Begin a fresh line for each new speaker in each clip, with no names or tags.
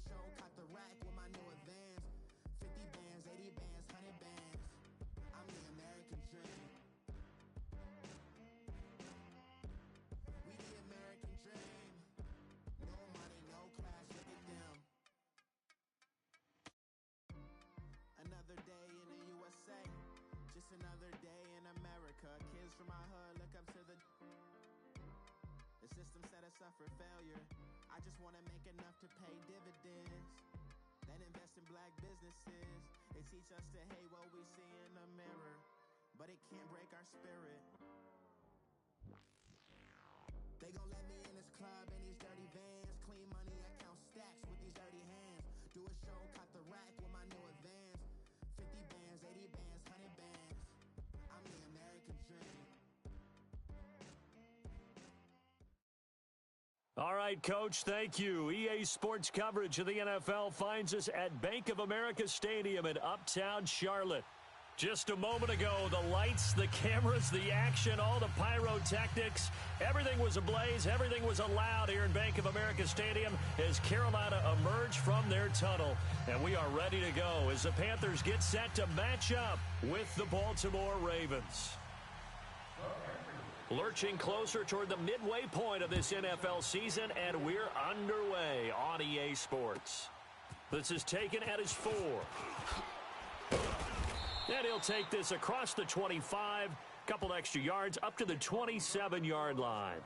show, caught the rack with my new advance. 50 bands, 80 bands, 100 bands. I'm the American dream. We the American dream. No money, no class, look at them. Another day in the USA. Just another day in America. Kids from my hood look up to the system set us up for failure. I just want to make enough to pay dividends, then invest in black businesses. They teach us to hate what we see in the mirror, but it can't break our spirit. They gon' let me in this club in these dirty vans. Clean money, I count stacks with these dirty hands. Do a show, caught the rack with my new advance. 50 bands, 80 bands, 100 bands. I'm the American dream.
All right, Coach, thank you. EA Sports coverage of the NFL finds us at Bank of America Stadium in Uptown Charlotte. Just a moment ago, the lights, the cameras, the action, all the pyrotechnics, everything was ablaze, everything was allowed here in Bank of America Stadium as Carolina emerged from their tunnel. And we are ready to go as the Panthers get set to match up with the Baltimore Ravens. Lurching closer toward the midway point of this NFL season, and we're underway on EA Sports. This is taken at his 4. And he'll take this across the 25, couple extra yards, up to the 27-yard line.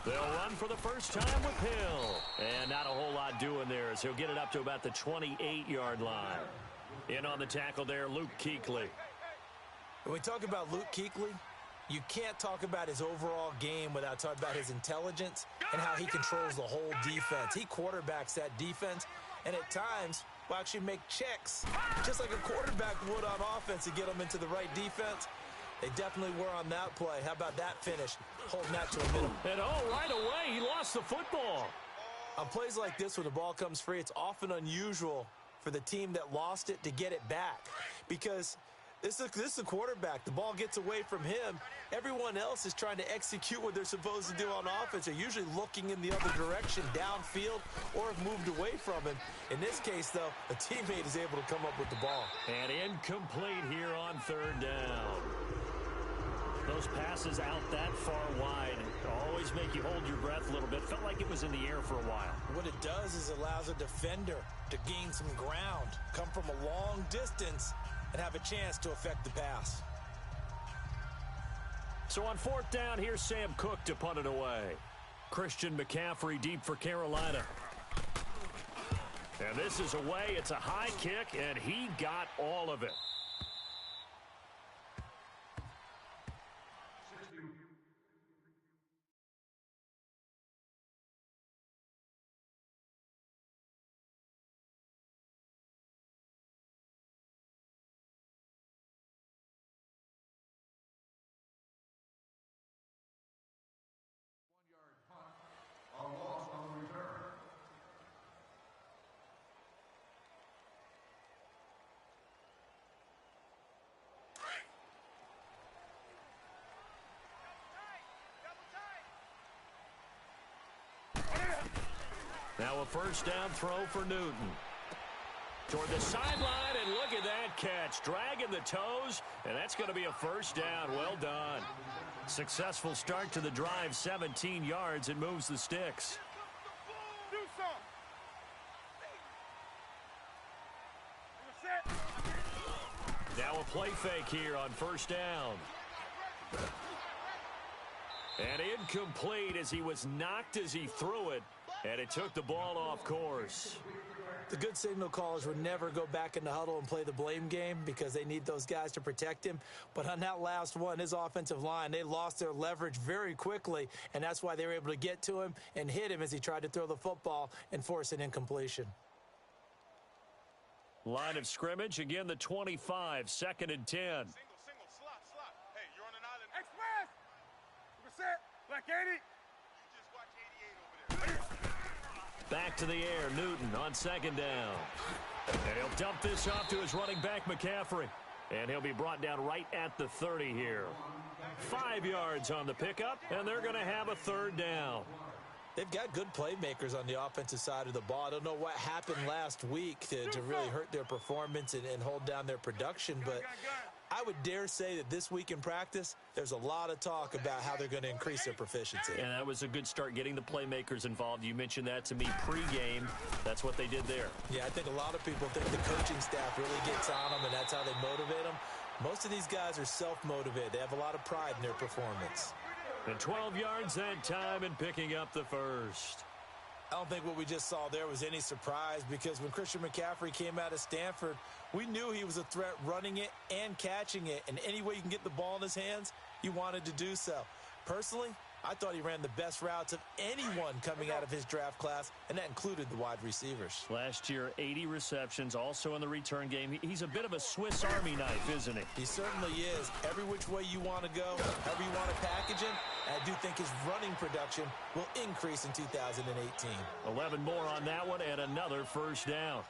They'll run for the first time with Hill. And not a whole lot doing there as he'll get it up to about the 28-yard line. In on the tackle there, Luke Kuechly.
When we talk about Luke Kuechly, you can't talk about his overall game without talking about his intelligence and how he controls the whole defense. He quarterbacks that defense, and at times will actually make checks, just like a quarterback would on offense to get them into the right defense. They definitely were on that play. How about that finish? Holding that to a minimum.
And right away, he lost the football.
On plays like this, when the ball comes free, it's often unusual for the team that lost it to get it back. Because this is a quarterback. The ball gets away from him. Everyone else is trying to execute what they're supposed to do on offense. They're usually looking in the other direction, downfield, or have moved away from him. In this case, though, a teammate is able to come up with the ball.
And incomplete here on third down. Those passes out that far wide always make you hold your breath a little bit. Felt like it was in the air for a while.
What it does is allows a defender to gain some ground, come from a long distance, and have a chance to affect the pass.
So on fourth down, here's Sam Cook to punt it away. Christian McCaffrey deep for Carolina. And this is away. It's a high kick, and he got all of it. Now a first down throw for Newton. Toward the sideline, and look at that catch. Dragging the toes, and that's going to be a first down. Well done. Successful start to the drive, 17 yards, and moves the sticks. Now a play fake here on first down. And incomplete as he was knocked as he threw it. And it took the ball off course.
The good signal callers would never go back in the huddle and play the blame game because they need those guys to protect him. But on that last one, his offensive line, they lost their leverage very quickly, and that's why they were able to get to him and hit him as he tried to throw the football and force an incompletion.
Line of scrimmage, again the 25, 2nd and 10.
Single, slot. Hey, you're on an island. Express! Reset, black
Back to the air, Newton on second down. And he'll dump this off to his running back, McCaffrey. And he'll be brought down right at the 30 here. 5 yards on the pickup, and they're going to have a third down.
They've got good playmakers on the offensive side of the ball. I don't know what happened last week to really hurt their performance and hold down their production, but I would dare say that this week in practice, there's a lot of talk about how they're going to increase their proficiency.
And that was a good start, getting the playmakers involved. You mentioned that to me pregame. That's what they did there.
Yeah, I think a lot of people think the coaching staff really gets on them, and that's how they motivate them. Most of these guys are self-motivated. They have a lot of pride in their performance.
And 12 yards that time and picking up the first.
I don't think what we just saw there was any surprise, because when Christian McCaffrey came out of Stanford, we knew he was a threat running it and catching it. And any way you can get the ball in his hands, he wanted to do so. Personally, I thought he ran the best routes of anyone coming out of his draft class, and that included the wide receivers.
Last year, 80 receptions, also in the return game. He's a bit of a Swiss Army knife, isn't he?
He certainly is. Every which way you want to go, however you want to package him, and I do think his running production will increase in 2018.
11 more on that one, and another first down.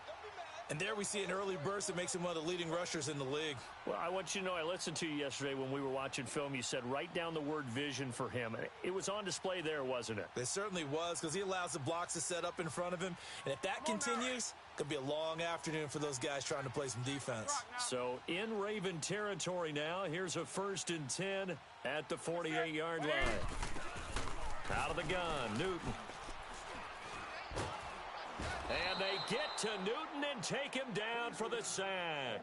And there we see an early burst that makes him one of the leading rushers in the league.
Well, I want you to know, I listened to you yesterday when we were watching film. You said write down the word vision for him. It was on display there, wasn't it?
It certainly was, because he allows the blocks to set up in front of him. And if that continues, it could be a long afternoon for those guys trying to play some defense.
So in Raven territory now, here's a 1st and 10 at the 48-yard line. Out of the gun, Newton. And they get to Newton and take him down for the sack.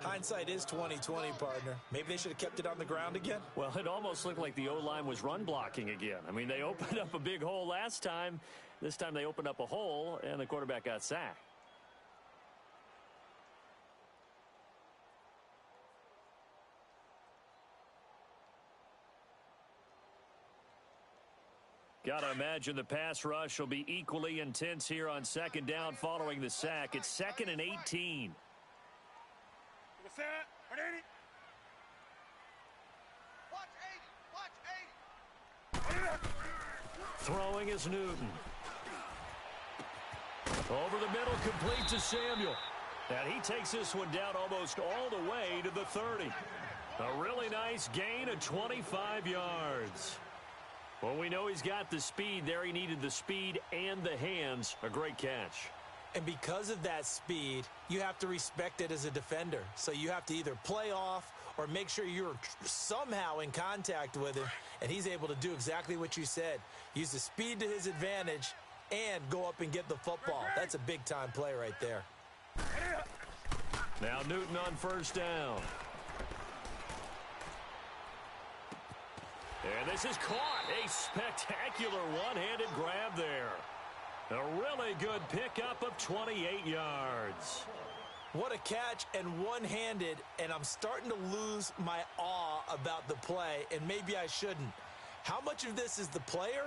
Hindsight is 20/20, partner. Maybe they should have kept it on the ground again.
Well, it almost looked like the O-line was run blocking again. I mean, they opened up a big hole last time. This time they opened up a hole, and the quarterback got sacked. Got to imagine the pass rush will be equally intense here on second down following the sack. It's 2nd and 18. Throwing is Newton. Over the middle, complete to Samuel. And he takes this one down almost all the way to the 30. A really nice gain of 25 yards. Well, we know he's got the speed there. He needed the speed and the hands. A great catch.
And because of that speed, you have to respect it as a defender. So you have to either play off or make sure you're somehow in contact with him, and he's able to do exactly what you said. Use the speed to his advantage and go up and get the football. That's a big-time play right there.
Now Newton on 1st down. And this is caught. A spectacular one-handed grab there. A really good pickup of 28 yards.
What a catch, and one-handed, and I'm starting to lose my awe about the play, and maybe I shouldn't. How much of this is the player?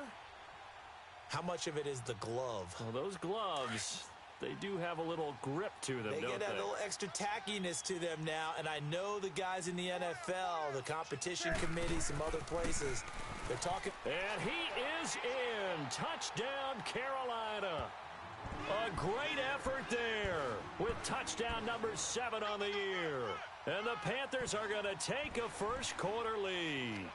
How much of it is the glove?
Well, those gloves, they do have a little grip to them, don't they?
They get a little extra tackiness to them now, and I know the guys in the NFL, the competition committee, some other places, they're talking.
And he is in. Touchdown, Carolina. A great effort there with touchdown number 7 on the year. And the Panthers are going to take a first-quarter lead.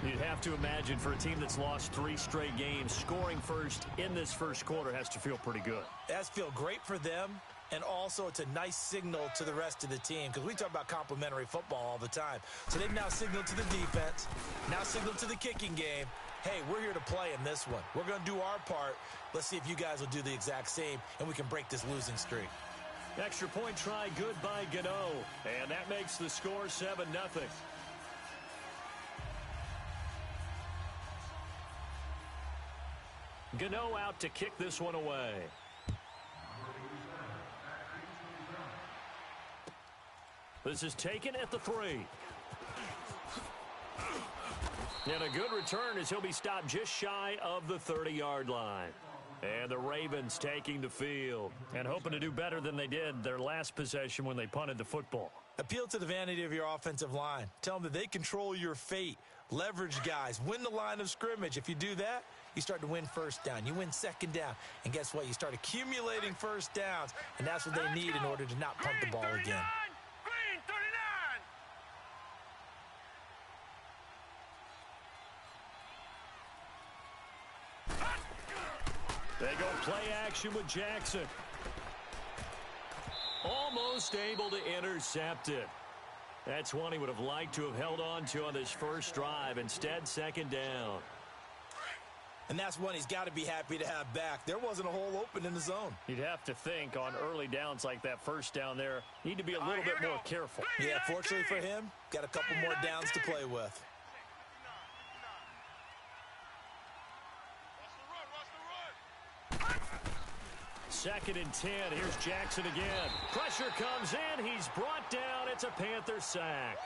You'd have to imagine for a team that's lost 3 straight games, scoring first in this first quarter has to feel pretty good.
It has to feel great for them, and also it's a nice signal to the rest of the team, because we talk about complementary football all the time. So they've now signaled to the defense, now signaled to the kicking game, hey, we're here to play in this one. We're going to do our part. Let's see if you guys will do the exact same, and we can break this losing streak.
Extra point try, good by Gano, and that makes the score 7-0. Gano out to kick this one away. This is taken at the 3. And a good return as he'll be stopped just shy of the 30-yard line. And the Ravens taking the field and hoping to do better than they did their last possession when they punted the football.
Appeal to the vanity of your offensive line. Tell them that they control your fate. leverage guys, win the line of scrimmage. If you do that, you start to win first down. You win second down. And guess what? You start accumulating first downs, and that's what they need in order to not punt the ball again.
Green 39.
They go play action with Jackson. Almost able to intercept it. That's one he would have liked to have held on to on this first drive. Instead, second down.
And that's one he's got to be happy to have back. There wasn't a hole open in the zone.
You'd have to think on early downs like that first down there, need to be a little bit more careful.
Yeah, fortunately for him, got a couple more downs to play with.
Second and 10. Here's Jackson again. Pressure comes in. He's brought down. It's a Panther sack.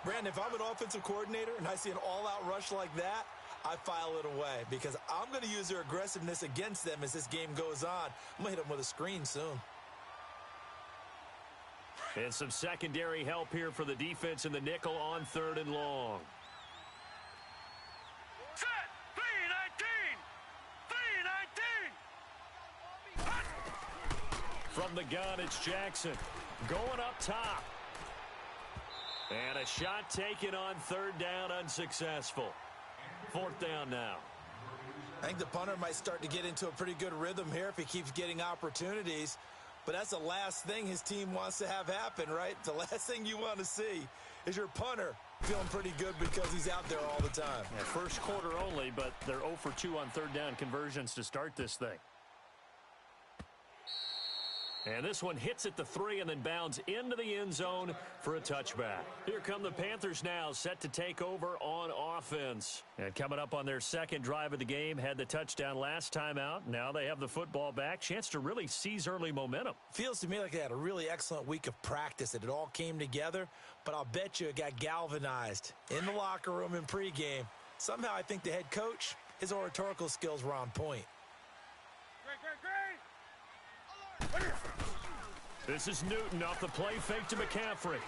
Brandon, if I'm an offensive coordinator and I see an all-out rush like that, I file it away because I'm going to use their aggressiveness against them as this game goes on. I'm going to hit them with a screen soon.
And some secondary help here for the defense in the nickel on 3rd and long.
Set. 3-19. 3-19.
From the gun, it's Jackson. Going up top. And a shot taken on 3rd down, unsuccessful. 4th down now.
I think the punter might start to get into a pretty good rhythm here if he keeps getting opportunities. But that's the last thing his team wants to have happen, right? The last thing you want to see is your punter feeling pretty good because he's out there all the time.
Yeah, first quarter only, but they're 0 for 2 on 3rd down conversions to start this thing. And this one hits at the 3 and then bounds into the end zone for a touchback. Here come the Panthers now, set to take over on offense. And coming up on their second drive of the game, had the touchdown last time out. Now they have the football back. Chance to really seize early momentum.
Feels to me like they had a really excellent week of practice. It all came together, but I'll bet you it got galvanized in the locker room in pregame. Somehow I think the head coach, his oratorical skills were on point.
This is Newton off the play fake to McCaffrey.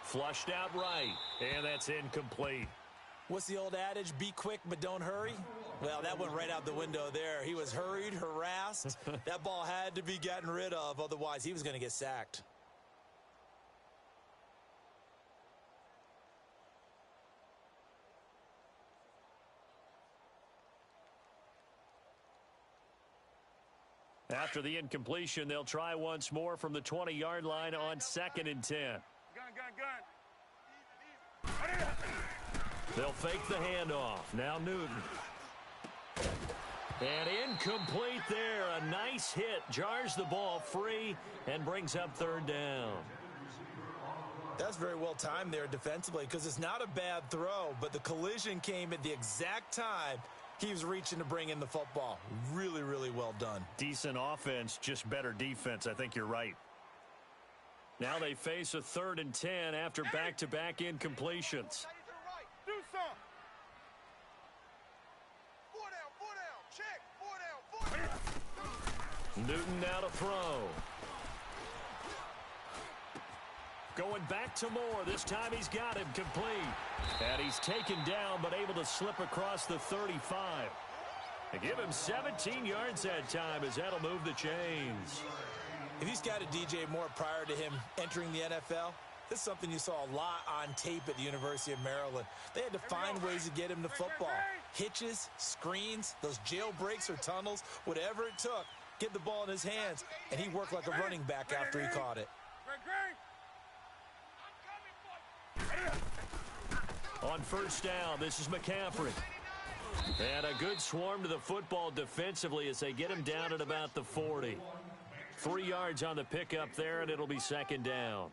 Flushed out right, and that's incomplete.
What's the old adage? Be quick, but don't hurry? Well, that went right out the window there. He was hurried, harassed. That ball had to be gotten rid of, otherwise he was going to get sacked.
After the incompletion, they'll try once more from the 20-yard line on 2nd and 10.
Gun.
They'll fake the handoff. Now Newton. And incomplete there. A nice hit. Jars the ball free and brings up 3rd down.
That's very well timed there defensively because it's not a bad throw, but the collision came at the exact time he was reaching to bring in the football. Really, really well done.
Decent offense, just better defense. I think you're right. Now they face a 3rd and 10 after back-to-back incompletions.
Do some. 4 down. Check. 4 down.
Newton now to throw. Going back to Moore. This time he's got him complete. And he's taken down but able to slip across the 35. They give him 17 yards that time as that'll move the chains.
If he's got a DJ Moore prior to him entering the NFL, this is something you saw a lot on tape at the University of Maryland. They had to find ways to get him the football. Hitches, screens, those jailbreaks or tunnels, whatever it took, get the ball in his hands, and he worked like a running back after he caught it.
On 1st down, this is McCaffrey. And a good swarm to the football defensively as they get him down at about the 40. 3 yards on the pickup there, and it'll be 2nd down.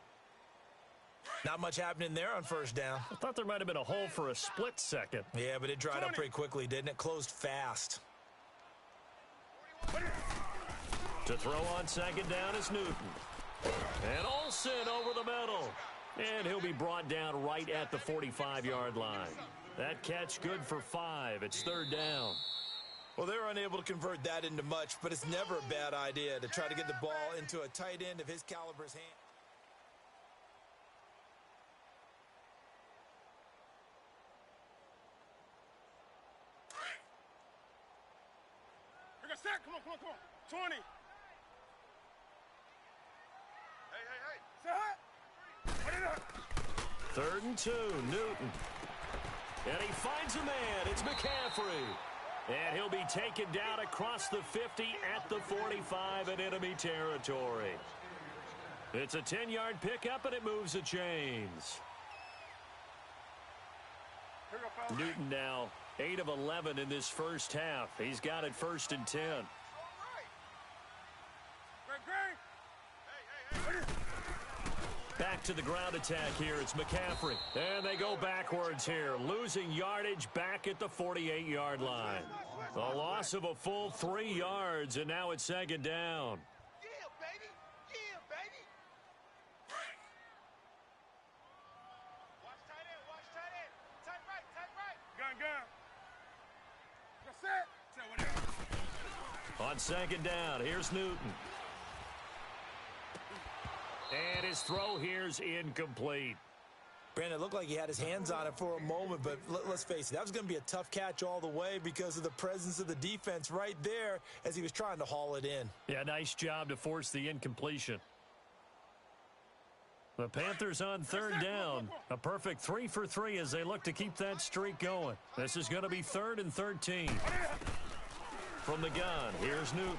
Not much happening there on 1st down.
I thought there might have been a hole for a split second.
Yeah, but it dried up pretty quickly, didn't it? Closed fast.
To throw on 2nd down is Newton. And Olsen over the middle. And he'll be brought down right at the 45-yard line. That catch good for 5. It's 3rd down.
Well, they were unable to convert that into much, but it's never a bad idea to try to get the ball into a tight end of his caliber's hand.
20. Hey.
3rd and 2, Newton. And he finds a man. It's McCaffrey. And he'll be taken down across the 50 at the 45 in enemy territory. It's a 10-yard pickup, and it moves the chains. Newton now 8 of 11 in this first half. He's got it 1st and 10. Back to the ground attack here. It's McCaffrey. And they go backwards here. Losing yardage back at the 48-yard line. A loss of a full 3 yards, and now it's 2nd down.
Yeah, baby. Yeah, baby. Watch tight end. Watch tight end. Tight right. Tight right. Gun. That's it.
On 2nd down, here's Newton. And his throw here's incomplete.
Brandon, it looked like he had his hands on it for a moment, but let's face it, that was going to be a tough catch all the way because of the presence of the defense right there as he was trying to haul it in.
Yeah, nice job to force the incompletion. The Panthers on 3rd down. A perfect 3 for 3 as they look to keep that streak going. This is going to be 3rd and 13. From the gun, here's Newton.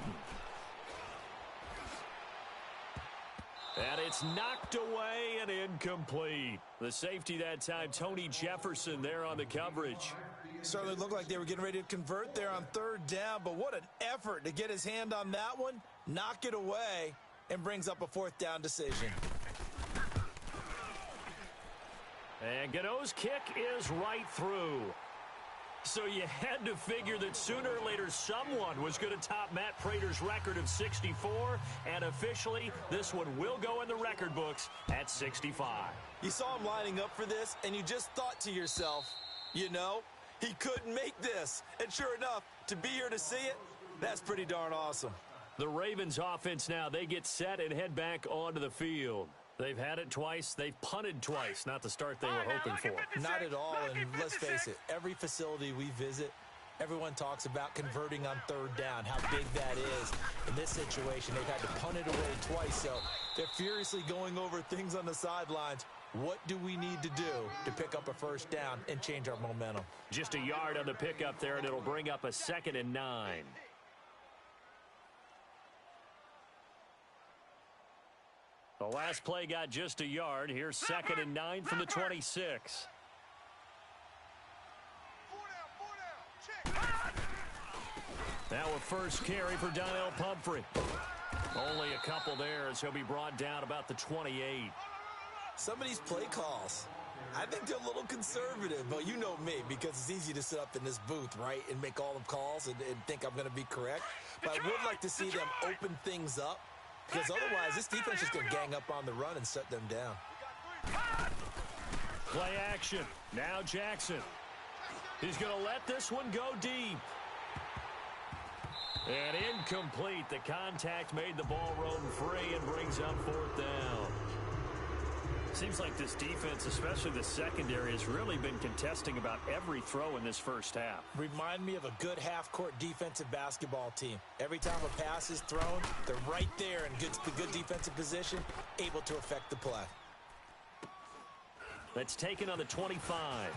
And it's knocked away and incomplete. The safety that time, Tony Jefferson there on the coverage.
Certainly looked like they were getting ready to convert there on 3rd down, but what an effort to get his hand on that one, knock it away, and brings up a 4th down decision.
And Gano's kick is right through. So you had to figure that sooner or later someone was going to top Matt Prater's record of 64, and officially this one will go in the record books at 65.
You saw him lining up for this, and you just thought to yourself, you know, he could make this. And sure enough, to be here to see it, that's pretty darn awesome.
The Ravens offense now, they get set and head back onto the field. They've had it twice. They've punted twice. Not the start they were hoping for.
Not at all, and let's face it, every facility we visit, everyone talks about converting on 3rd down, how big that is. In this situation, they've had to punt it away twice, so they're furiously going over things on the sidelines. What do we need to do to pick up a 1st down and change our momentum?
Just a yard on the pickup there, and it'll bring up a 2nd and 9. The last play got just a yard. Here's 2nd and 9 from the 26. Now a first carry for Donnell Pumphrey. Only a couple there as he'll be brought down about the 28.
Some of these play calls, I think they're a little conservative. But you know me, because it's easy to sit up in this booth, right, and make all the calls and think I'm going to be correct. But I would like to see them open things up. Because otherwise, this defense is going to gang up on the run and shut them down.
Play action. Now Jackson. He's going to let this one go deep. And incomplete. The contact made the ball roam free and brings up 4th down. Seems like this defense, especially the secondary, has really been contesting about every throw in this first half.
Remind me of a good half-court defensive basketball team. Every time a pass is thrown, they're right there in good defensive position, able to affect the play.
That's taken on the 25.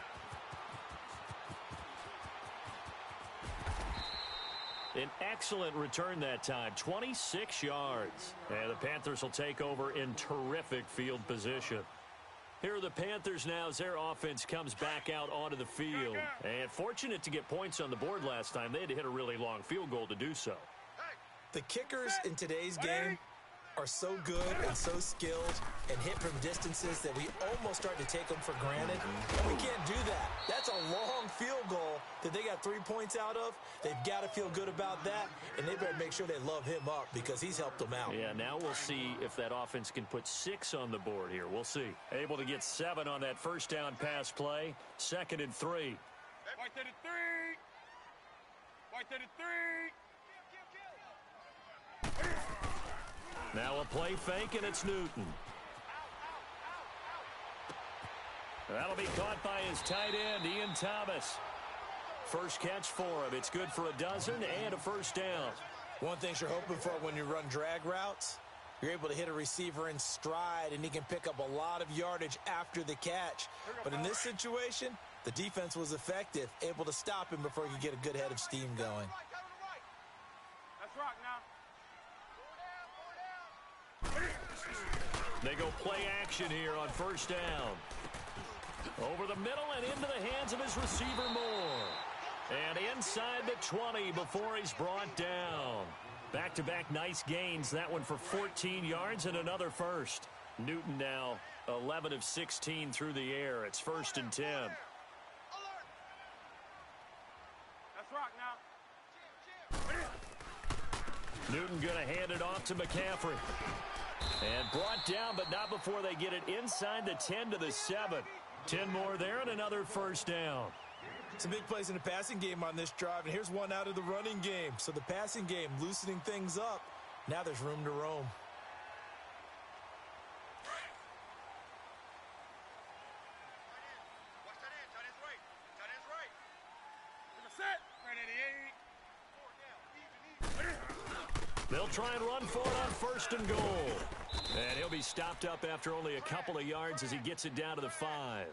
An excellent return that time, 26 yards. And the Panthers will take over in terrific field position. Here are the Panthers now as their offense comes back out onto the field. And fortunate to get points on the board last time. They had to hit a really long field goal to do so.
The kickers in today's game are so good and so skilled and hit from distances that we almost start to take them for granted. And we can't do that. That's a long field goal that they got 3 points out of. They've got to feel good about that, and they better make sure they love him up because he's helped them out.
Yeah, now we'll see if that offense can put 6 on the board here. We'll see. Able to get 7 on that first down pass play. 2nd and 3.
White 33. White 33.
Now a play fake, and it's Newton. That'll be caught by his tight end, Ian Thomas. First catch for him. It's good for a dozen and a first down.
One thing you're hoping for when you run drag routes, you're able to hit a receiver in stride, and he can pick up a lot of yardage after the catch. But in this situation, the defense was effective, able to stop him before he could get a good head of steam going.
Let's rock now.
They go play action here on first down. Over the middle and into the hands of his receiver Moore. And inside the 20 before he's brought down. Back-to-back nice gains. That one for 14 yards and another first. Newton now 11 of 16 through the air. It's 1st and 10.
Let's rock now.
Newton going to hand it off to McCaffrey. And brought down, but not before they get it inside the 10 to the 7. 10 more there and another first down.
Some big plays in the passing game on this drive, and here's one out of the running game. So the passing game loosening things up. Now there's room to roam.
Watch that in. Tight end's right. Tight end's right. We're set. Right at the 8.
They'll try and run for it on 1st and goal. And he'll be stopped up after only a couple of yards as he gets it down to the 5.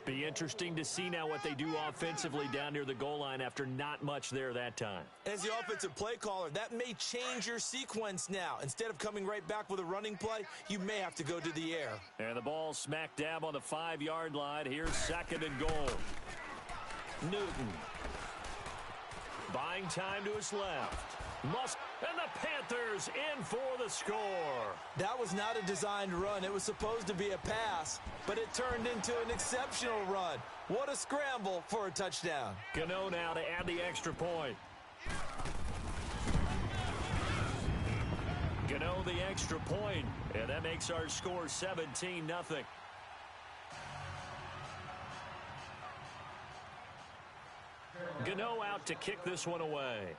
Be interesting to see now what they do offensively down near the goal line after not much there that time.
As the offensive play caller, that may change your sequence now. Instead of coming right back with a running play, you may have to go to the air.
And the ball smack dab on the 5-yard line. Here's 2nd and goal. Newton. Buying time to his left. And the Panthers in for the score.
That was not a designed run. It was supposed to be a pass, but it turned into an exceptional run. What a scramble for a touchdown.
Gano now to add the extra point. Gano the extra point, and that makes our score 17-0. Gano out to kick this one away.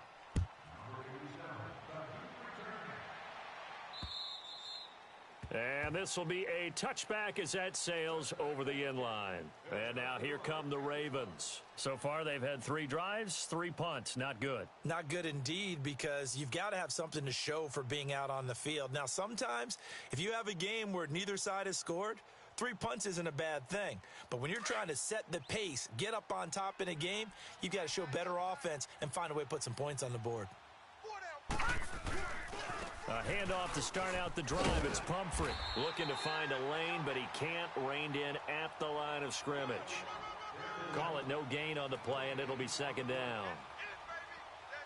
And this will be a touchback as that sails over the inline. And now here come the Ravens. So far they've had 3 drives, 3 punts. Not good.
Not good indeed, because you've got to have something to show for being out on the field. Now sometimes if you have a game where neither side has scored, 3 punts isn't a bad thing. But when you're trying to set the pace, get up on top in a game, you've got to show better offense and find a way to put some points on the board.
A handoff to start out the drive. It's Pumphrey looking to find a lane, but he can't. Reined in at the line of scrimmage. Call it no gain on the play, and it'll be 2nd down.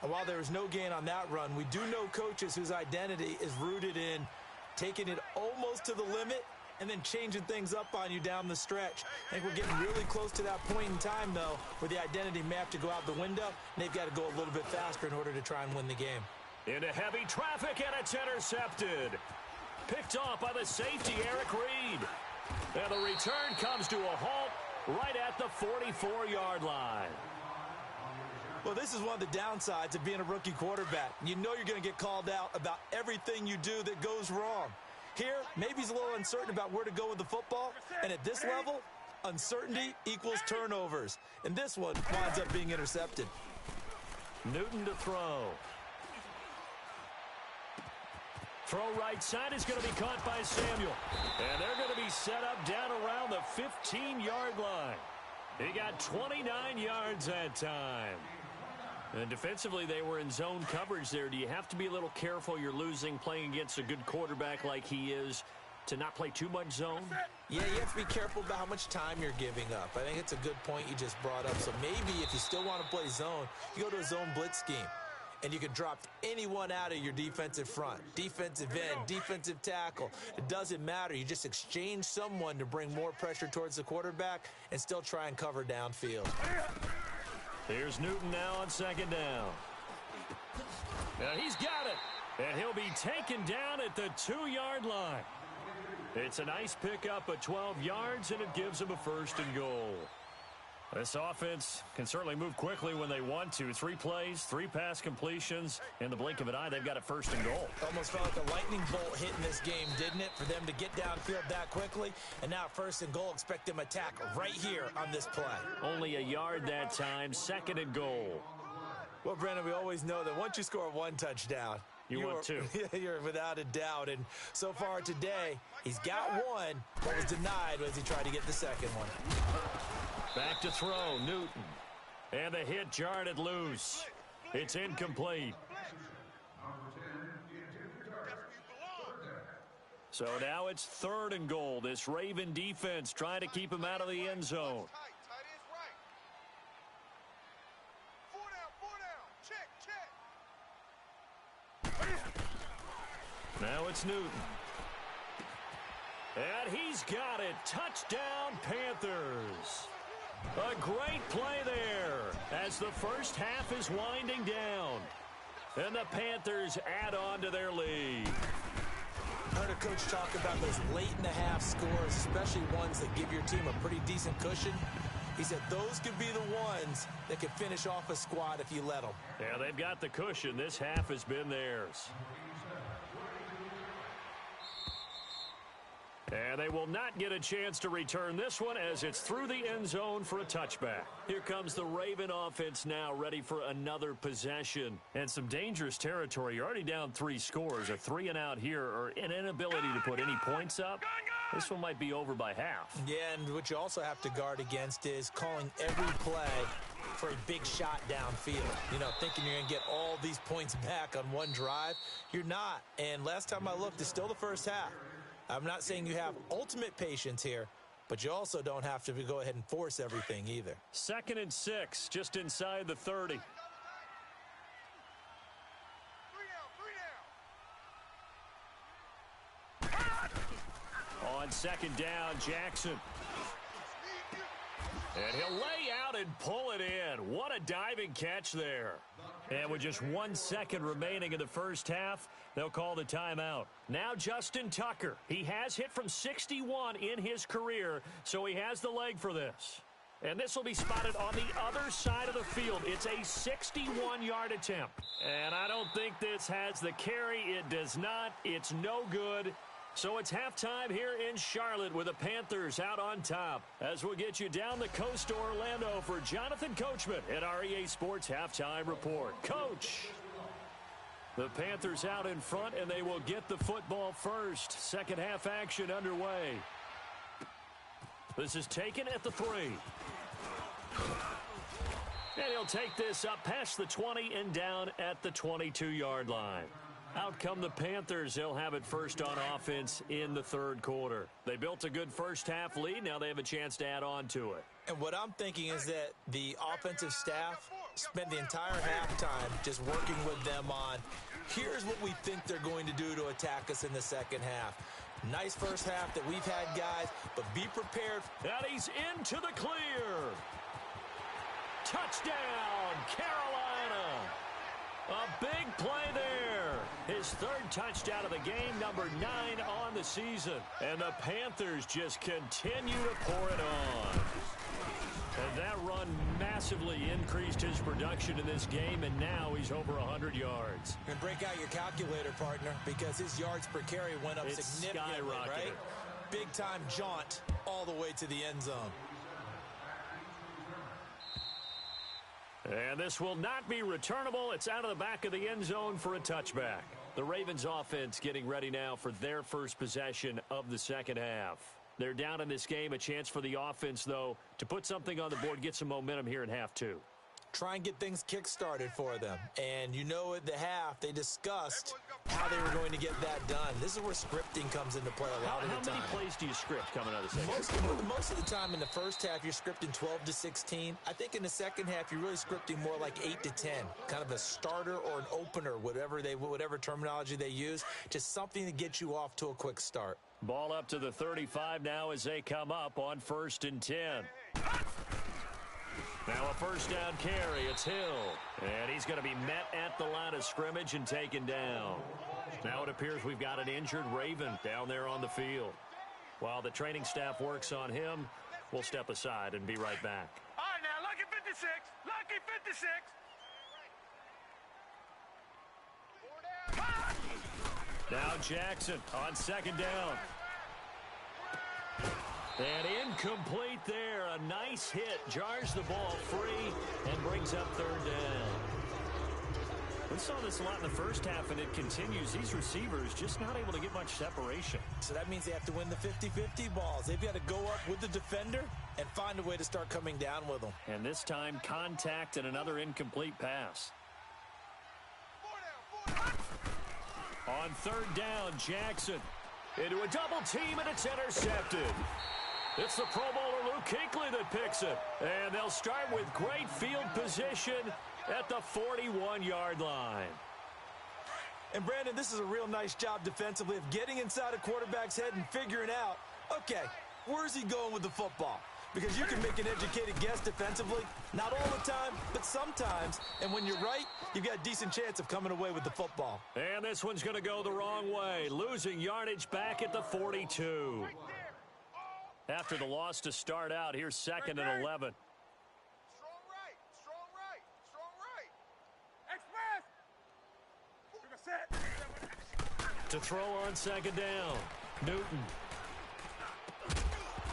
And while there is no gain on that run, we do know coaches whose identity is rooted in taking it almost to the limit and then changing things up on you down the stretch. I think we're getting really close to that point in time, though, where the identity may have to go out the window, and they've got to go a little bit faster in order to try and win the game.
Into heavy traffic, and it's intercepted. Picked off by the safety, Eric Reed. And the return comes to a halt right at the 44-yard line.
Well, this is one of the downsides of being a rookie quarterback. You know you're going to get called out about everything you do that goes wrong. Here, maybe he's a little uncertain about where to go with the football, and at this level, uncertainty equals turnovers. And this one winds up being intercepted.
Newton to throw. Throw right side is going to be caught by Samuel. And they're going to be set up down around the 15-yard line. He got 29 yards that time. And defensively, they were in zone coverage there. Do you have to be a little careful? You're losing playing against a good quarterback like he is to not play too much zone?
Yeah, you have to be careful about how much time you're giving up. I think it's a good point you just brought up. So maybe if you still want to play zone, you go to a zone blitz scheme. And you can drop anyone out of your defensive front, defensive end, defensive tackle. It doesn't matter. You just exchange someone to bring more pressure towards the quarterback and still try and cover downfield.
Here's Newton now on 2nd down. Now he's got it. And he'll be taken down at the 2-yard line. It's a nice pickup of 12 yards, and it gives him a 1st and goal. This offense can certainly move quickly when they want to. 3 plays, 3 pass completions. In the blink of an eye, they've got a 1st and goal.
Almost felt like a lightning bolt hit in this game, didn't it? For them to get downfield that quickly. And now 1st and goal. Expect them to attack right here on this play.
Only a yard that time. 2nd and goal.
Well, Brandon, we always know that once you score one touchdown,
want two.
You're without a doubt. And so far today, he's got one, but was denied as he tried to get the second one.
Back to throw, Newton. And the hit jarred it loose. It's incomplete. So now it's 3rd and goal. This Raven defense trying to keep him out of the end zone. Now it's Newton. And he's got it. Touchdown, Panthers. A great play there as the first half is winding down. And the Panthers add on to their lead.
Heard a coach talk about those late-in-the-half scores, especially ones that give your team a pretty decent cushion. He said those could be the ones that could finish off a squad if you let them.
Yeah, they've got the cushion. This half has been theirs. And they will not get a chance to return this one as it's through the end zone for a touchback. Here comes the Raven offense now, ready for another possession. And some dangerous territory. You're already down 3 scores. A 3-and-out here or an inability to put any points up. This one might be over by half.
Yeah, and what you also have to guard against is calling every play for a big shot downfield. You know, thinking you're going to get all these points back on one drive. You're not. And last time I looked, it's still the first half. I'm not saying you have ultimate patience here, but you also don't have to go ahead and force everything either.
2nd and 6, just inside the 30. On 2nd down, Jackson. And he'll lay out and pull it in. What a diving catch there. And with just 1 second remaining in the first half, they'll call the timeout. Now Justin Tucker. He has hit from 61 in his career, so he has the leg for this. And this will be spotted on the other side of the field. It's a 61-yard attempt. And I don't think this has the carry. It does not. It's no good. So it's halftime here in Charlotte with the Panthers out on top. As we'll get you down the coast to Orlando for Jonathan Coachman at our EA Sports Halftime Report. Coach! The Panthers out in front, and they will get the football first. Second half action underway. This is taken at the 3. And he'll take this up past the 20 and down at the 22-yard line. Out come the Panthers. They'll have it first on offense in the 3rd quarter. They built a good first half lead. Now they have a chance to add on to it.
And what I'm thinking is that the offensive staff spent the entire halftime just working with them on, here's what we think they're going to do to attack us in the second half. Nice first half that we've had, guys, but be prepared.
And he's into the clear. Touchdown, Carolina. A big play there. His 3rd touchdown of the game, number 9 on the season. And the Panthers just continue to pour it on. And that run massively increased his production in this game, and now he's over 100 yards.
And break out your calculator, partner, because his yards per carry went up significantly, right? Big-time jaunt all the way to the end zone.
And this will not be returnable. It's out of the back of the end zone for a touchback. The Ravens offense getting ready now for their first possession of the second half. They're down in this game. A chance for the offense, though, to put something on the board, get some momentum here in half 2.
Try and get things kick-started for them. And you know at the half, they discussed how they were going to get that done. This is where scripting comes into play a lot of the time.
How many plays do you script coming out of the second?
Most of the time in the first half, you're scripting 12 to 16. I think in the second half, you're really scripting more like 8 to 10. Kind of a starter or an opener, whatever terminology they use. Just something to get you off to a quick start.
Ball up to the 35 now as they come up on 1st and 10. Now a first down carry. It's Hill. And he's going to be met at the line of scrimmage and taken down. Now it appears we've got an injured Raven down there on the field. While the training staff works on him, we'll step aside and be right back.
All right, now, lucky 56. Lucky 56.
Now Jackson on 2nd down. And incomplete there. A nice hit. Jars the ball free and brings up 3rd down. We saw this a lot in the first half, and it continues. These receivers just not able to get much separation.
So that means they have to win the 50-50 balls. They've got to go up with the defender and find a way to start coming down with them.
And this time, contact and another incomplete pass. On third down, Jackson into a double team, and it's intercepted. It's the Pro Bowler Luke Kuechly that picks it. And they'll start with great field position at the 41-yard line.
And, Brandon, this is a real nice job defensively of getting inside a quarterback's head and figuring out, okay, where's he going with the football? Because you can make an educated guess defensively, not all the time, but sometimes. And when you're right, you've got a decent chance of coming away with the football.
And this one's going to go the wrong way, losing yardage back at the 42. After the loss to start out, here's 2nd and 11.
Strong right. Express.
To throw on 2nd down, Newton.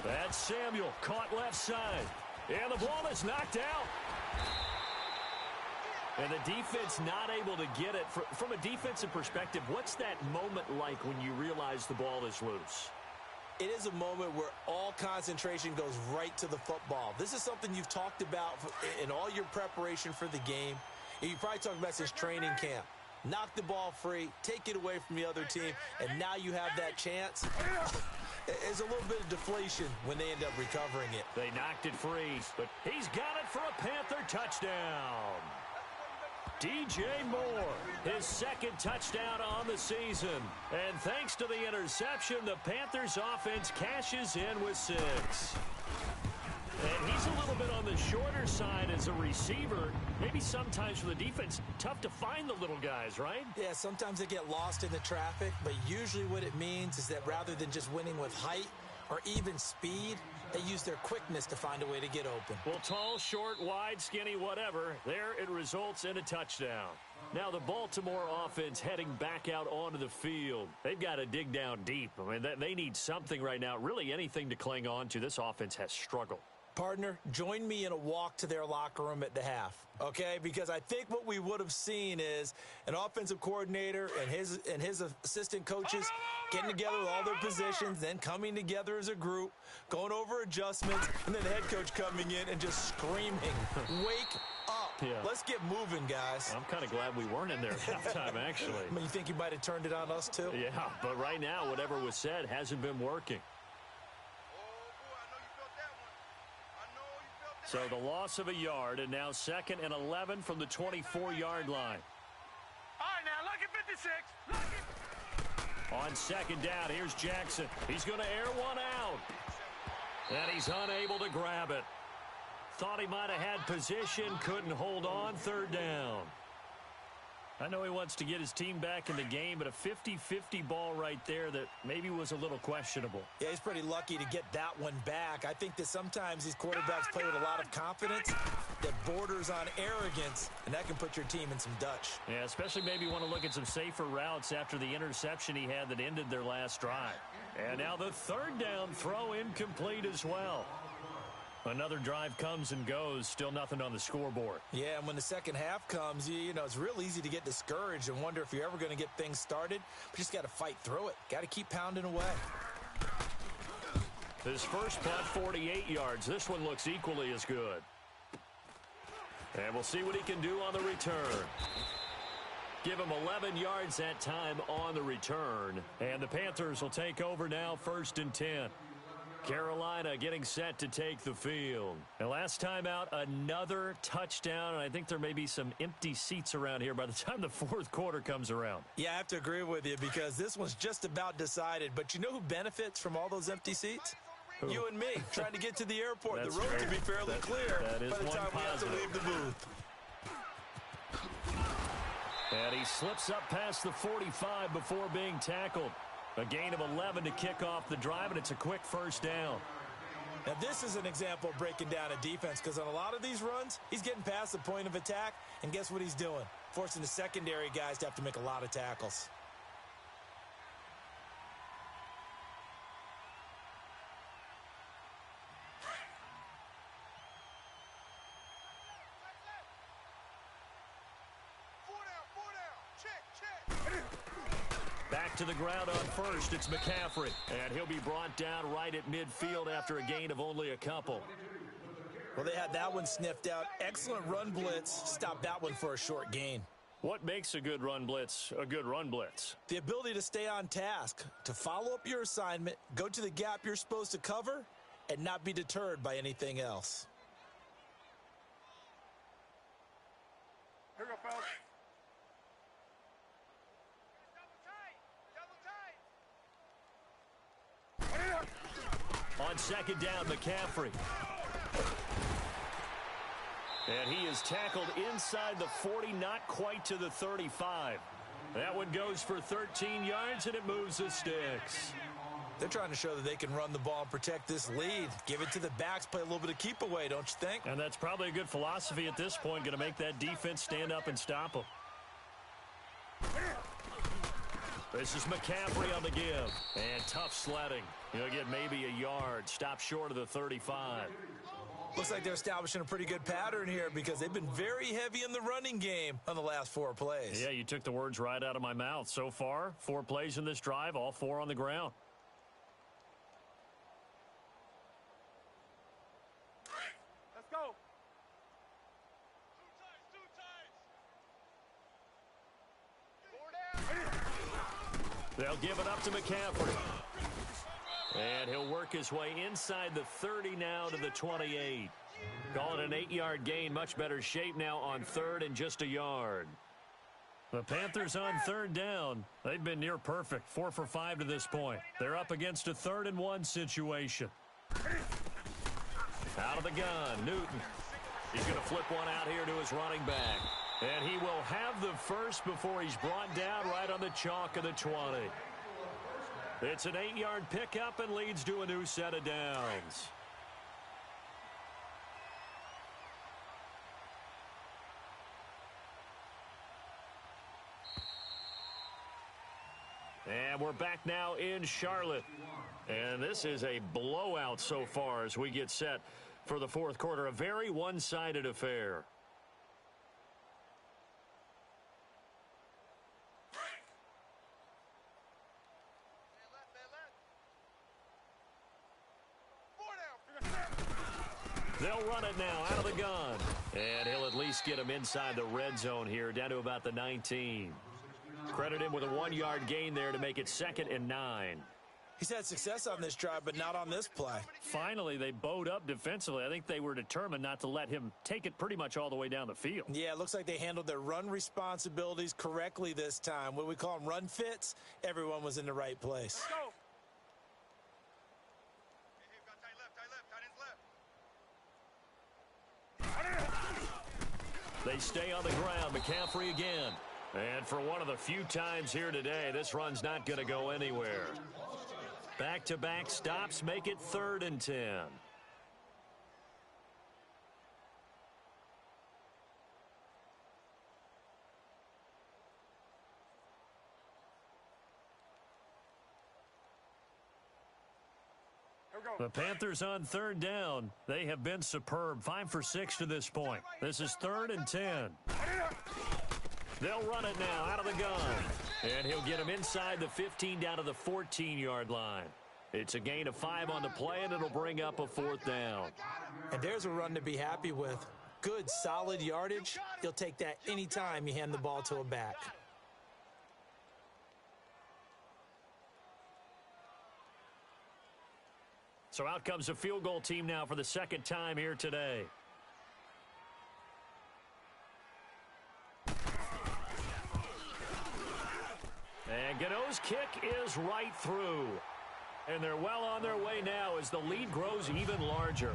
That's Samuel, caught left side. And the ball is knocked out. And the defense not able to get it. From a defensive perspective, what's that moment like when you realize the ball is loose?
It is a moment where all concentration goes right to the football. This is something you've talked about in all your preparation for the game. You probably talked about since training camp. Knock the ball free, take it away from the other team, and now you have that chance. There's a little bit of deflation when they end up recovering it.
They knocked it free, but he's got it for a Panther touchdown. DJ Moore, his 2nd touchdown on the season. And thanks to the interception, the Panthers offense cashes in with 6. And he's a little bit on the shorter side as a receiver. Maybe sometimes for the defense, tough to find the little guys, right?
Yeah, sometimes they get lost in the traffic, but usually what it means is that rather than just winning with height or even speed, they use their quickness to find a way to get open.
Well, tall, short, wide, skinny, whatever, there it results in a touchdown. Now the Baltimore offense heading back out onto the field. They've got to dig down deep. I mean, they need something right now, really anything to cling on to. This offense has struggled.
Partner, join me in a walk to their locker room at the half, okay? Because I think what we would have seen is an offensive coordinator and his assistant coaches getting together with all their positions, then coming together as a group, going over adjustments, and then the head coach coming in and just screaming, wake up. Yeah. Let's get moving, guys.
I'm kind of glad we weren't in there at halftime, actually.
I mean, you think you might have turned it on us, too?
Yeah, but right now, whatever was said hasn't been working. So the loss of a yard, and now 2nd and 11 from the 24-yard line.
All right, now, look at 56. Look at.
On 2nd down, here's Jackson. He's going to air one out. And he's unable to grab it. Thought he might have had position, couldn't hold on, 3rd down. I know he wants to get his team back in the game, but a 50-50 ball right there that maybe was a little questionable.
Yeah, he's pretty lucky to get that one back. I think that sometimes these quarterbacks play with a lot of confidence that borders on arrogance, and that can put your team in some Dutch.
Yeah, especially maybe want to look at some safer routes after the interception he had that ended their last drive. And now the 3rd down throw incomplete as well. Another drive comes and goes, still nothing on the scoreboard.
Yeah, and when the second half comes, you know, it's real easy to get discouraged and wonder if you're ever going to get things started. But you just got to fight through it. Got to keep pounding away.
His first punt, 48 yards. This one looks equally as good. And we'll see what he can do on the return. Give him 11 yards that time on the return. And the Panthers will take over now, 1st and 10. Carolina getting set to take the field. And last time out, another touchdown. And I think there may be some empty seats around here by the time the 4th quarter comes around.
Yeah, I have to agree with you because this one's just about decided. But you know who benefits from all those empty seats?
Who?
You and me, trying to get to the airport.
That's
the road
true.
can be fairly clear
that is
by the time we have to leave the booth.
And he slips up past the 45 before being tackled. A gain of 11 to kick off the drive, and it's a quick 1st down.
Now, this is an example of breaking down a defense because on a lot of these runs, he's getting past the point of attack, and guess what he's doing? Forcing the secondary guys to have to make a lot of tackles.
Back to the ground on first, it's McCaffrey. And he'll be brought down right at midfield after a gain of only a couple.
Well, they had that one sniffed out. Excellent run blitz. Stopped that one for a short gain.
What makes a good run blitz a good run blitz?
The ability to stay on task, to follow up your assignment, go to the gap you're supposed to cover, and not be deterred by anything else.
Here we go, fellas.
On second down, McCaffrey. And he is tackled inside the 40, not quite to the 35. That one goes for 13 yards, and it moves the sticks.
They're trying to show that they can run the ball and protect this lead. Give it to the backs, play a little bit of keep away, don't you think?
And that's probably a good philosophy at this point, going to make that defense stand up and stop them. This is McCaffrey on the give. And tough sledding. He'll get maybe a yard. Stop short of the 35.
Looks like they're establishing a pretty good pattern here because they've been very heavy in the running game on the last 4 plays.
Yeah, you took the words right out of my mouth. So far, 4 plays in this drive, all 4 on the ground.
Let's go.
They'll give it up to McCaffrey. And he'll work his way inside the 30 now to the 28. Call it an 8-yard gain. Much better shape now on third and just a yard. The Panthers on third down. They've been near perfect. 4 for 5 to this point. They're up against a 3rd and 1 situation. Out of the gun, Newton. He's going to flip one out here to his running back. And he will have the first before he's brought down right on the chalk of the 20. It's an 8-yard pickup and leads to a new set of downs. And we're back now in Charlotte. And this is a blowout so far as we get set for the 4th quarter. A very one-sided affair. They'll run it now out of the gun. And he'll at least get him inside the red zone here, down to about the 19. Credit him with a 1-yard gain there to make it 2nd and 9.
He's had success on this drive, but not on this play.
Finally, they bowed up defensively. I think they were determined not to let him take it pretty much all the way down the field.
Yeah, it looks like they handled their run responsibilities correctly this time. What we call them run fits, everyone was in the right place.
Go.
They stay on the ground. McCaffrey again. And for one of the few times here today, this run's not going to go anywhere. Back-to-back stops make it 3rd and 10. The Panthers on 3rd down. They have been superb. 5 for 6 to this point. This is 3rd and 10. They'll run it now out of the gun. And he'll get him inside the 15 down to the 14-yard line. It's a gain of 5 on the play, and it'll bring up a 4th down.
And there's a run to be happy with. Good, solid yardage. You'll take that anytime you hand the ball to a back.
So out comes a field goal team now for the 2nd time here today. And Gano's kick is right through. And they're well on their way now as the lead grows even larger.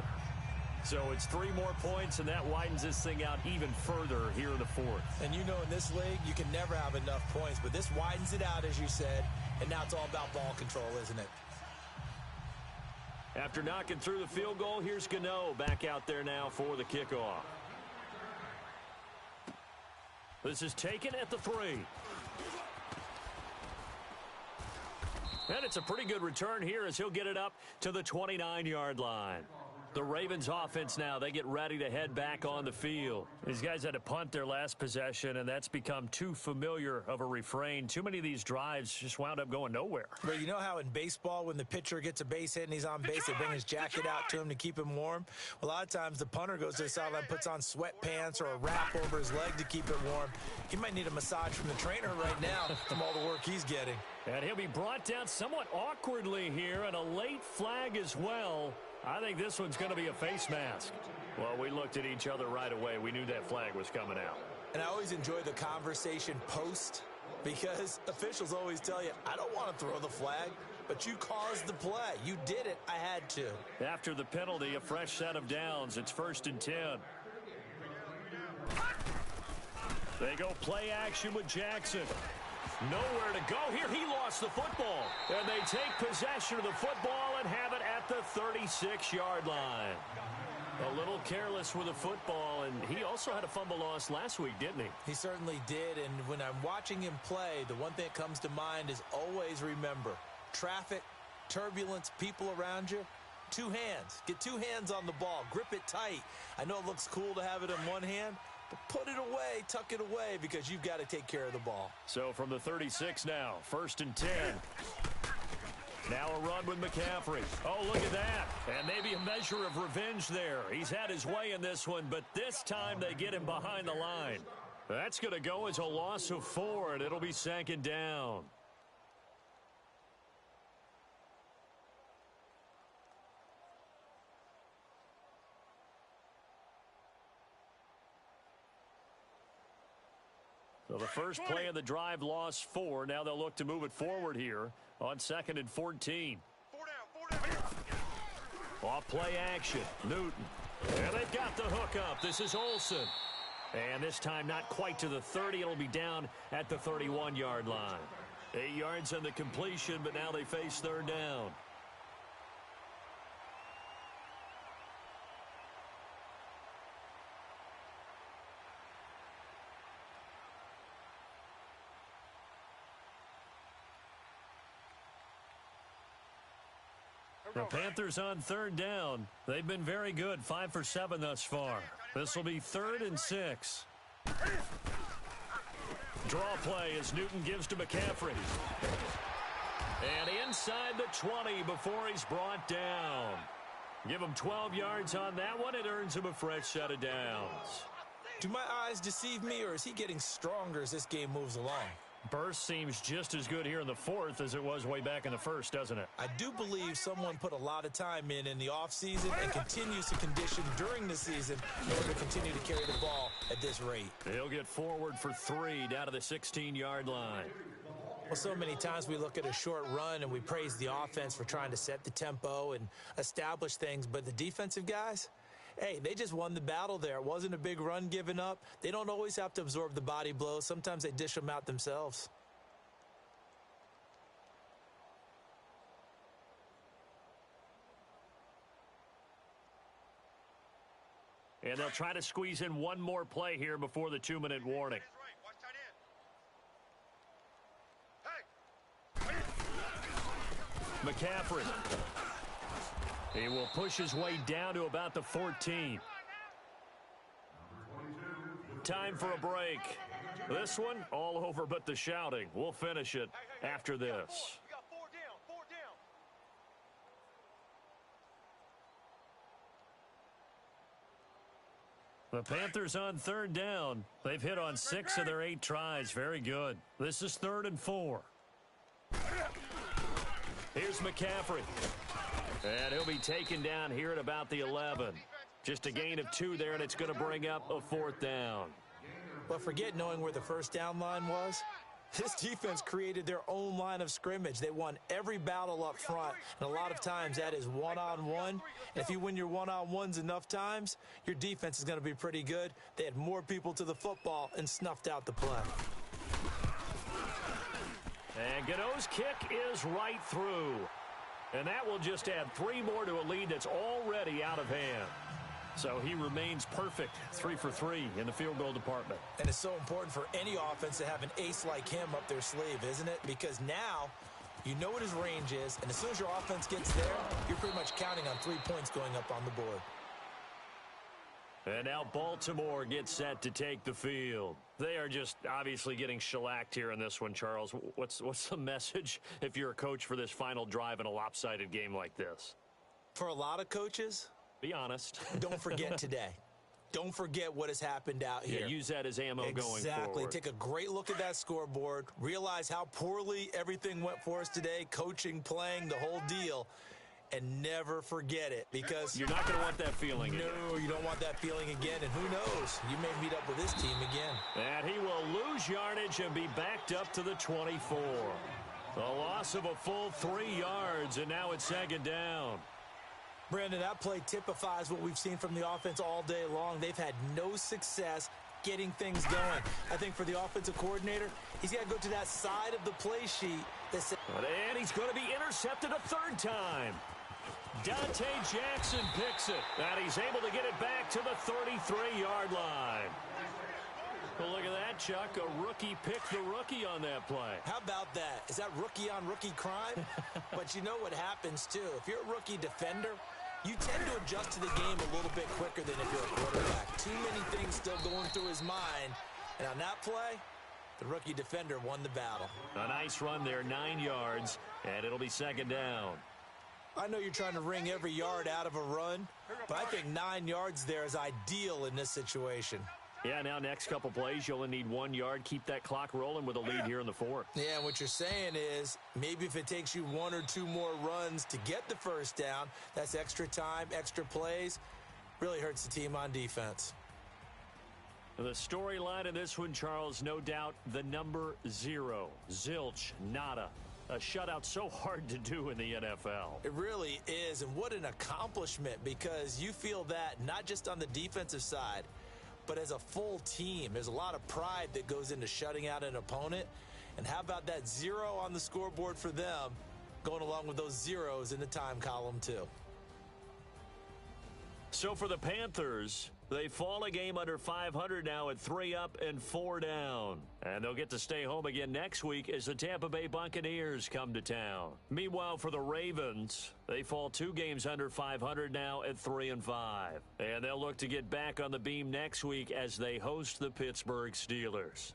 So it's 3 more points, and that widens this thing out even further here in the 4th.
And you know in this league, you can never have enough points, but this widens it out, as you said, and now it's all about ball control, isn't it?
After knocking through the field goal, here's Gano back out there now for the kickoff. This is taken at the 3. And it's a pretty good return here as he'll get it up to the 29-yard line. The Ravens offense now, they get ready to head back on the field. These guys had to punt their last possession, and that's become too familiar of a refrain. Too many of these drives just wound up going nowhere.
But you know how in baseball, when the pitcher gets a base hit and he's on base, they bring his jacket out to him to keep him warm? A lot of times the punter goes to the sideline, puts on sweatpants or a wrap over his leg to keep it warm. He might need a massage from the trainer right now from all the work he's getting.
And he'll be brought down somewhat awkwardly here, and a late flag as well. I think this one's going to be a face mask. Well, we looked at each other right away. We knew that flag was coming out.
And I always enjoy the conversation post, because officials always tell you, I don't want to throw the flag, but you caused the play. You did it. I had to.
After the penalty, a fresh set of downs. It's 1st and 10. They go play action with Jackson. Nowhere to go here. He lost the football. And they take possession of the football and have it at the 36-yard line. A little careless with the football, and he also had a fumble loss last week, didn't he?
He certainly did, and when I'm watching him play, the one thing that comes to mind is always remember, traffic, turbulence, people around you, 2 hands. Get 2 hands on the ball. Grip it tight. I know it looks cool to have it in one hand, but put it away, tuck it away, because you've got to take care of the ball.
So from the 36 now, 1st and 10. Now a run with McCaffrey. Oh, look at that. And maybe a measure of revenge there. He's had his way in this one, but this time they get him behind the line. That's going to go as a loss of 4, and it'll be 2nd down. So the first play of the drive lost 4. Now they'll look to move it forward here on 2nd and 14.
4 down.
Off play action. Newton. And they've got the hook up. This is Olsen. And this time not quite to the 30. It'll be down at the 31-yard line. 8 yards on the completion, but now they face 3rd down. The Panthers on 3rd down. They've been very good, 5 for 7 thus far. This will be 3rd and 6. Draw play as Newton gives to McCaffrey. And inside the 20 before he's brought down. Give him 12 yards on that one. It earns him a fresh set of downs.
Do my eyes deceive me, or is he getting stronger as this game moves along?
Burst seems just as good here in the 4th as it was way back in the 1st, doesn't it?
I do believe someone put a lot of time in the offseason and continues to condition during the season in order to continue to carry the ball at this rate.
He'll get forward for 3 down to the 16-yard line.
Well, so many times we look at a short run and we praise the offense for trying to set the tempo and establish things, but the defensive guys, hey, they just won the battle there. It wasn't a big run given up. They don't always have to absorb the body blows. Sometimes they dish them out themselves.
And they'll try to squeeze in one more play here before the 2-minute warning. McCaffrey. He will push his way down to about the 14. Time for a break. This one, all over but the shouting. We'll finish it after this. The Panthers on 3rd down. They've hit on 6 of their 8 tries. Very good. This is 3rd and 4. Here's McCaffrey. And he'll be taken down here at about the 11. Just a gain of 2 there, and it's going to bring up a 4th down.
But forget knowing where the first down line was. This defense created their own line of scrimmage. They won every battle up front, and a lot of times that is one-on-one. And if you win your one-on-ones enough times, your defense is going to be pretty good. They had more people to the football and snuffed out the play.
And Godot's kick is right through. And that will just add 3 more to a lead that's already out of hand. So he remains perfect, 3 for 3 in the field goal department.
And it's so important for any offense to have an ace like him up their sleeve, isn't it? Because now You know what his range is, and as soon as your offense gets there, you're pretty much counting on 3 points going up on the board.
And now Baltimore gets set to take the field. They are just obviously getting shellacked here in this one, Charles. What's the message if you're a coach for this final drive in a lopsided game like this?
For a lot of coaches,
be honest.
Don't forget today. Don't forget what has happened out here.
Yeah, use that as ammo going forward.
Exactly. Take a great look at that scoreboard. Realize how poorly everything went for us today, coaching, playing, the whole deal. And never forget it, because
you're not going to want that feeling again.
No, you don't want that feeling again, and who knows? You may meet up with this team again.
And he will lose yardage and be backed up to the 24. The loss of a full 3 yards, and now it's second down.
Brandon, that play typifies what we've seen from the offense all day long. They've had no success getting things going. I think for the offensive coordinator, he's got to go to that side of the play sheet that says...
And he's going to be intercepted a third time. Dante Jackson picks it, and he's able to get it back to the 33-yard line. Well, look at that, Chuck. A rookie picked the rookie on that play.
How about that? Is that rookie-on-rookie crime? But you know what happens, too. If you're a rookie defender, you tend to adjust to the game a little bit quicker than if you're a quarterback. Too many things still going through his mind. And on that play, the rookie defender won the battle.
A nice run there, 9 yards, and it'll be second down.
I know you're trying to wring every yard out of a run, but I think 9 yards there is ideal in this situation.
Yeah, now next couple plays, you only need 1 yard. Keep that clock rolling with a lead here in the fourth.
Yeah, and what you're saying is maybe if it takes you 1 or 2 more runs to get the first down, that's extra time, extra plays, really hurts the team on defense.
The storyline in this one, Charles, no doubt the number 0. Zilch, nada. A shutout so hard to do in the NFL.
It really is, and what an accomplishment, because you feel that not just on the defensive side, but as a full team. There's a lot of pride that goes into shutting out an opponent. And how about that 0 on the scoreboard for them, going along with those zeros in the time column too.
So for the Panthers, they fall a game under 500 now at 3 up and 4 down. And they'll get to stay home again next week as the Tampa Bay Buccaneers come to town. Meanwhile, for the Ravens, they fall 2 games under 500 now at 3 and 5. And they'll look to get back on the beam next week as they host the Pittsburgh Steelers.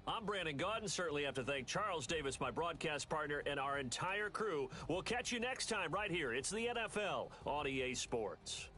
I'm Brandon Gaudin. Certainly have to thank Charles Davis, my broadcast partner, and our entire crew. We'll catch you next time right here. It's the NFL on EA Sports.